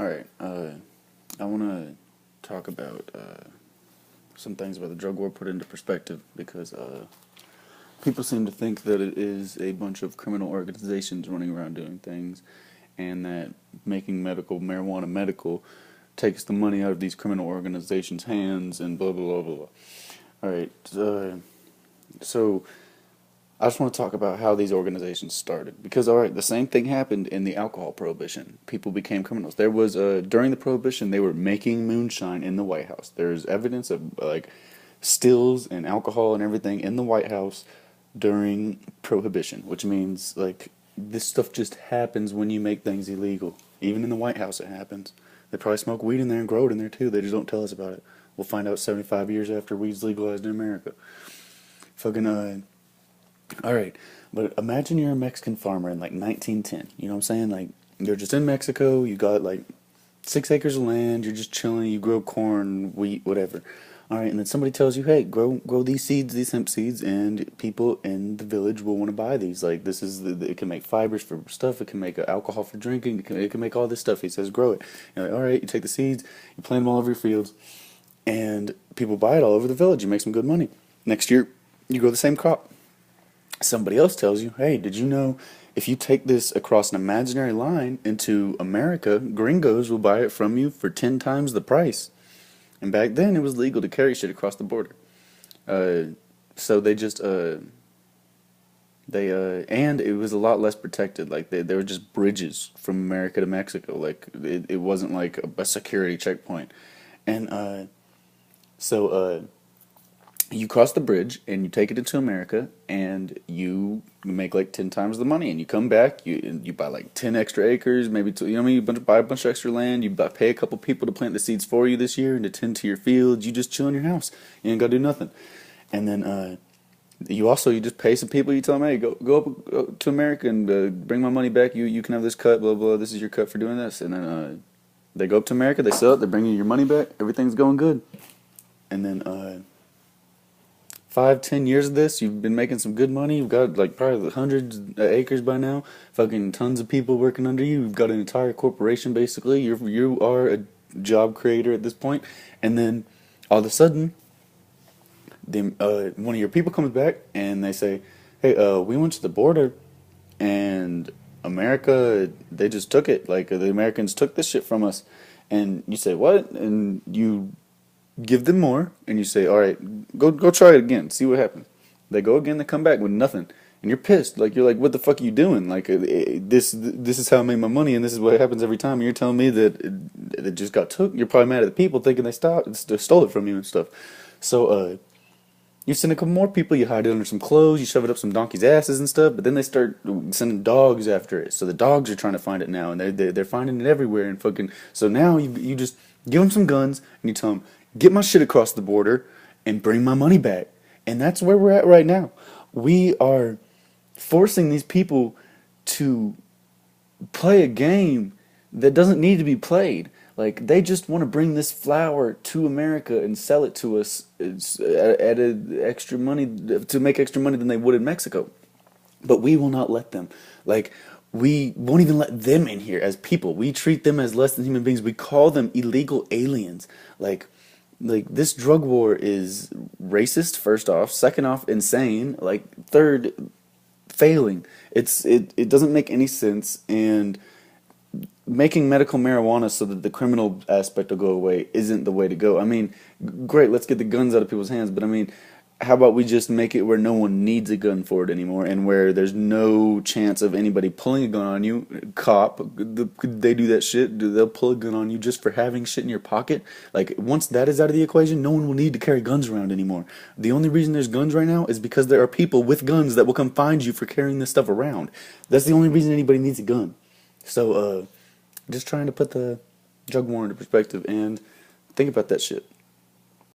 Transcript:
Alright, I want to talk about some things about the drug war, put into perspective, because people seem to think that it is a bunch of criminal organizations running around doing things, and that making medical marijuana medical takes the money out of these criminal organizations' hands, and blah, blah, blah, blah, blah. Alright, so I just want to talk about how these organizations started. Because, alright, the same thing happened in the alcohol prohibition. People became criminals. There was, during the prohibition, they were making moonshine in the White House. There's evidence of, stills and alcohol and everything in the White House during prohibition, which means, this stuff just happens when you make things illegal. Even in the White House, it happens. They probably smoke weed in there and grow it in there, too. They just don't tell us about it. We'll find out 75 years after weed's legalized in America. Alright, but imagine you're a Mexican farmer in 1910. You know what I'm saying? You're just in Mexico, you got 6 acres of land, you're just chilling, you grow corn, wheat, whatever. Alright, and then somebody tells you, hey, grow these seeds, these hemp seeds, and people in the village will want to buy these. It can make fibers for stuff, it can make alcohol for drinking, it can make all this stuff. He says, grow it. You're like, alright, you take the seeds, you plant them all over your fields, and people buy it all over the village. You make some good money. Next year, you grow the same crop. Somebody else tells you, hey, did you know if you take this across an imaginary line into America, gringos will buy it from you for 10 times the price. And back then, it was legal to carry shit across the border. So they just, and it was a lot less protected. They were just bridges from America to Mexico. It wasn't like a security checkpoint. And, you cross the bridge and you take it into America and you make 10 times the money, and you come back, you buy 10 extra acres, maybe two, you buy a bunch of extra land, you pay a couple people to plant the seeds for you this year and to tend to your fields. You just chill in your house, you ain't gotta do nothing. And then you just pay some people, you tell them, hey, go up to America and bring my money back, you can have this cut, blah blah, this is your cut for doing this. And then they go up to America, they sell it, they bring you your money back, everything's going good. And then 5-10 years of this, you've been making some good money. You've got probably hundreds of acres by now. Fucking tons of people working under you. You've got an entire corporation basically. You are a job creator at this point. And then all of a sudden, one of your people comes back and they say, "Hey, we went to the border, and America, they just took it. The Americans took this shit from us." And you say, "What?" And you give them more, and you say, alright, go try it again, see what happens. They go again, they come back with nothing, and you're pissed. You're like, what the fuck are you doing? This is how I made my money, and this is what happens every time, and you're telling me that it just got took. You're probably mad at the people thinking they stole it from you and stuff. So you send a couple more people, you hide it under some clothes, you shove it up some donkeys' asses and stuff, but then they start sending dogs after it. So the dogs are trying to find it now, and they're finding it everywhere, and so now you just give them some guns, and you tell them, get my shit across the border and bring my money back. And that's where we're at right now. We are forcing these people to play a game that doesn't need to be played. They just want to bring this flour to America and sell it to us at extra money, to make extra money than they would in Mexico. But we will not let them. We won't even let them in here as people. We treat them as less than human beings. We call them illegal aliens. This drug war is racist, first off. Second off, insane. Third, failing. It doesn't make any sense. And making medical marijuana so that the criminal aspect will go away isn't the way to go. I mean, great, let's get the guns out of people's hands, but I mean, how about we just make it where no one needs a gun for it anymore, and where there's no chance of anybody pulling a gun on you? They do that shit. They'll pull a gun on you just for having shit in your pocket. Once that is out of the equation, no one will need to carry guns around anymore. The only reason there's guns right now is because there are people with guns that will come find you for carrying this stuff around. That's the only reason anybody needs a gun. So, just trying to put the drug war into perspective and think about that shit.